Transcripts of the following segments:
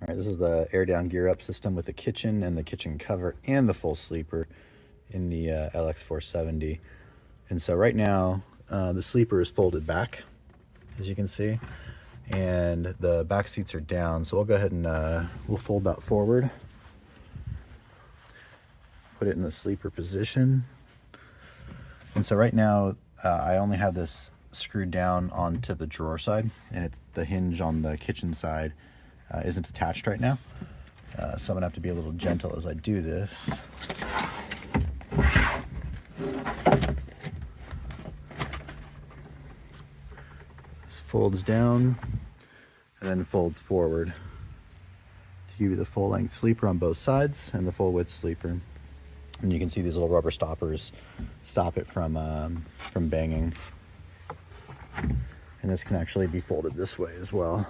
All right, this is the air down gear up system with the kitchen and the kitchen cover and the full sleeper in the LX470. And so right now the sleeper is folded back, as you can see, and the back seats are down. So we'll go ahead and we'll fold that forward, put it in the sleeper position. And so right now I only have this screwed down onto the drawer side, and it's the hinge on the kitchen side isn't attached right now. So I'm gonna have to be a little gentle as I do this. This folds down and then folds forward to give you the full length sleeper on both sides and the full width sleeper. And you can see these little rubber stoppers stop it from banging. And this can actually be folded this way as well.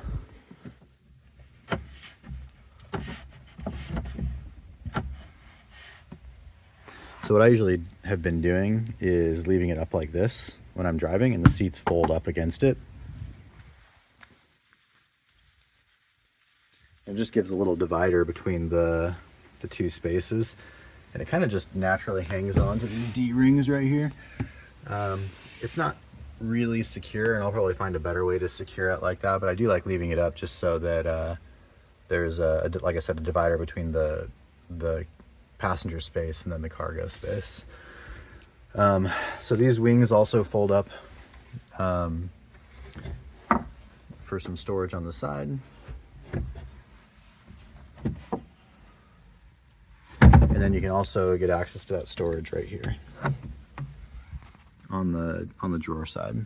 So what I usually have been doing is leaving it up like this when I'm driving, and the seats fold up against it. It just gives a little divider between the two spaces, and it kind of just naturally hangs on to these D-rings right here. It's not really secure, and I'll probably find a better way to secure it like that, but I do like leaving it up just so that there's like I said, a divider between the passenger space and then the cargo space. So these wings also fold up for some storage on the side. And then you can also get access to that storage right here on the drawer side.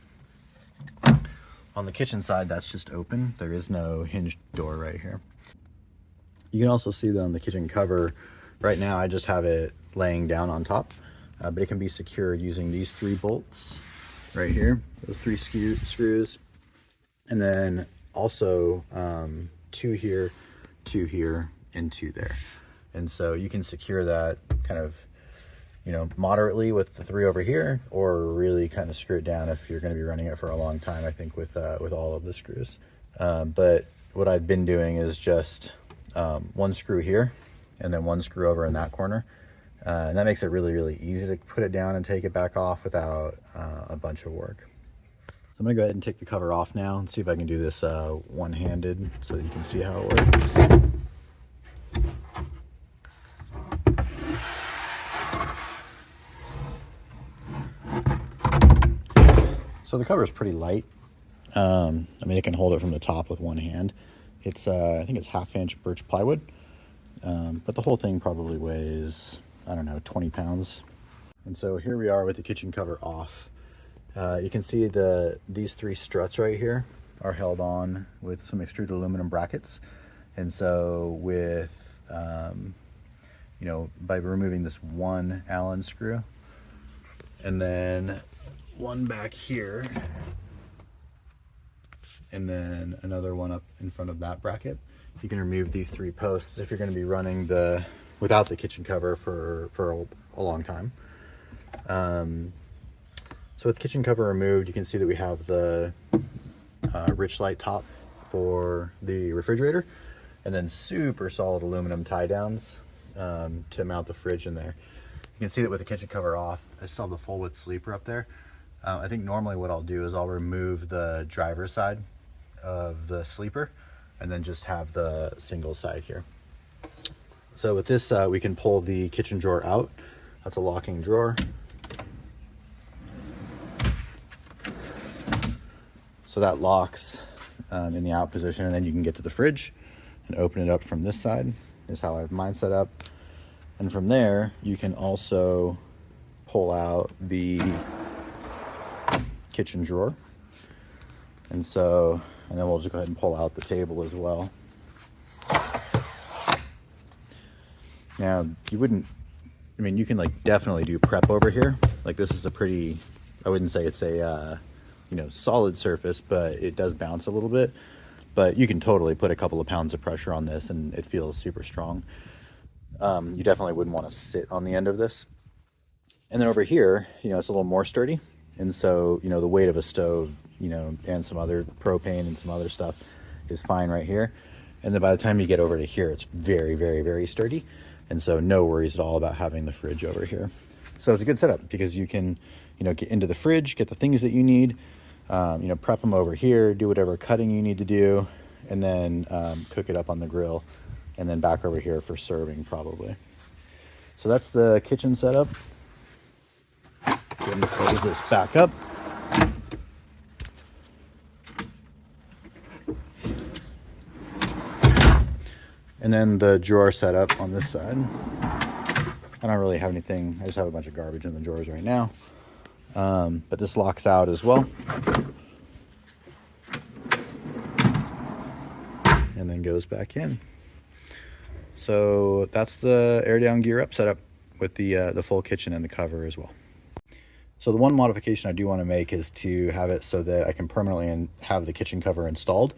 On the kitchen side, that's just open. There is no hinged door right here. You can also see that on the kitchen cover, right now I just have it laying down on top, but it can be secured using these 3 bolts right here, those 3 screws, and then also 2 here, 2 here, and 2 there. And so you can secure that kind of, you know, moderately with the 3 over here, or really kind of screw it down if you're going to be running it for a long time, I think, with all of the screws. But what I've been doing is just 1 screw here and then 1 screw over in that corner, and that makes it really, really easy to put it down and take it back off without a bunch of work. So I'm gonna go ahead and take the cover off now and see if I can do this one-handed so that you can see how it works. So the cover is pretty light. I mean, it can hold it from the top with one hand. It's I think it's 1/2 inch birch plywood, but the whole thing probably weighs, I don't know, 20 pounds. And so here we are with the kitchen cover off. You can see these 3 struts right here are held on with some extruded aluminum brackets. And so with, you know, by removing this 1 Allen screw and then 1 back here, and then another one up in front of that bracket, you can remove these 3 posts if you're going to be running without the kitchen cover for a long time. So with kitchen cover removed, you can see that we have the rich light top for the refrigerator, and then super solid aluminum tie downs to mount the fridge in there. You can see that with the kitchen cover off, I still have the full width sleeper up there. I think normally what I'll do is I'll remove the driver's side of the sleeper and then just have the single side here. So with this, we can pull the kitchen drawer out. That's a locking drawer. So that locks in the out position, and then you can get to the fridge and open it up from this side, is how I have mine set up. And from there, you can also pull out the kitchen drawer. And then we'll just go ahead and pull out the table as well. Now, you wouldn't, I mean, you can like definitely do prep over here. Like, this is a pretty, I wouldn't say it's a, you know, solid surface, but it does bounce a little bit. But you can totally put a couple of pounds of pressure on this and it feels super strong. You definitely wouldn't want to sit on the end of this. And then over here, you know, it's a little more sturdy. And so, you know, the weight of a stove, you know, and some other propane and some other stuff is fine right here. And then by the time you get over to here, it's very, very, very sturdy. And so no worries at all about having the fridge over here. So it's a good setup because you can, you know, get into the fridge, get the things that you need, you know, prep them over here, do whatever cutting you need to do, and then cook it up on the grill, and then back over here for serving probably. So that's the kitchen setup. Going to close this back up. And then the drawer setup on this side. I don't really have anything. I just have a bunch of garbage in the drawers right now. But this locks out as well. And then goes back in. So that's the air down gear up setup with the full kitchen and the cover as well. So the one modification I do want to make is to have it so that I can permanently have the kitchen cover installed,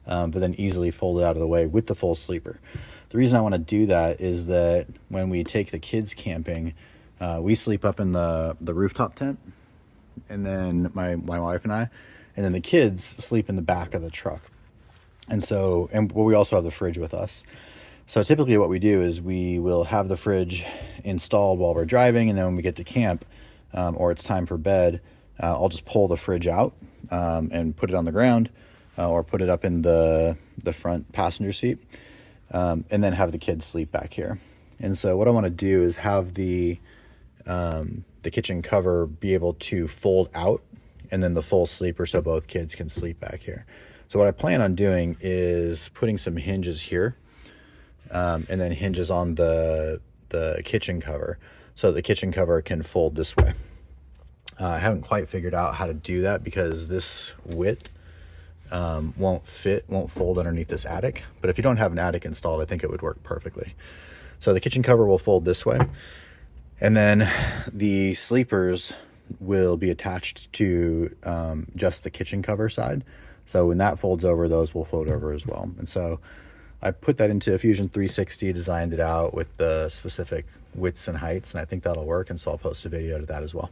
but then easily fold it out of the way with the full sleeper. The reason I want to do that is that when we take the kids camping, we sleep up in the rooftop tent, and then my wife and I, and then the kids sleep in the back of the truck. And so, we also have the fridge with us. So typically what we do is we will have the fridge installed while we're driving, and then when we get to camp, or it's time for bed, I'll just pull the fridge out and put it on the ground, or put it up in the front passenger seat, and then have the kids sleep back here. And so what I want to do is have the kitchen cover be able to fold out, and then the full sleeper so both kids can sleep back here. So what I plan on doing is putting some hinges here, and then hinges on the kitchen cover, so the kitchen cover can fold this way. I haven't quite figured out how to do that because this width won't fold underneath this attic. But if you don't have an attic installed, I think it would work perfectly. So the kitchen cover will fold this way, and then the sleepers will be attached to just the kitchen cover side. So when that folds over, those will fold over as well. And so I put that into Fusion 360, designed it out with the specific widths and heights, and I think that'll work. And so I'll post a video to that as well.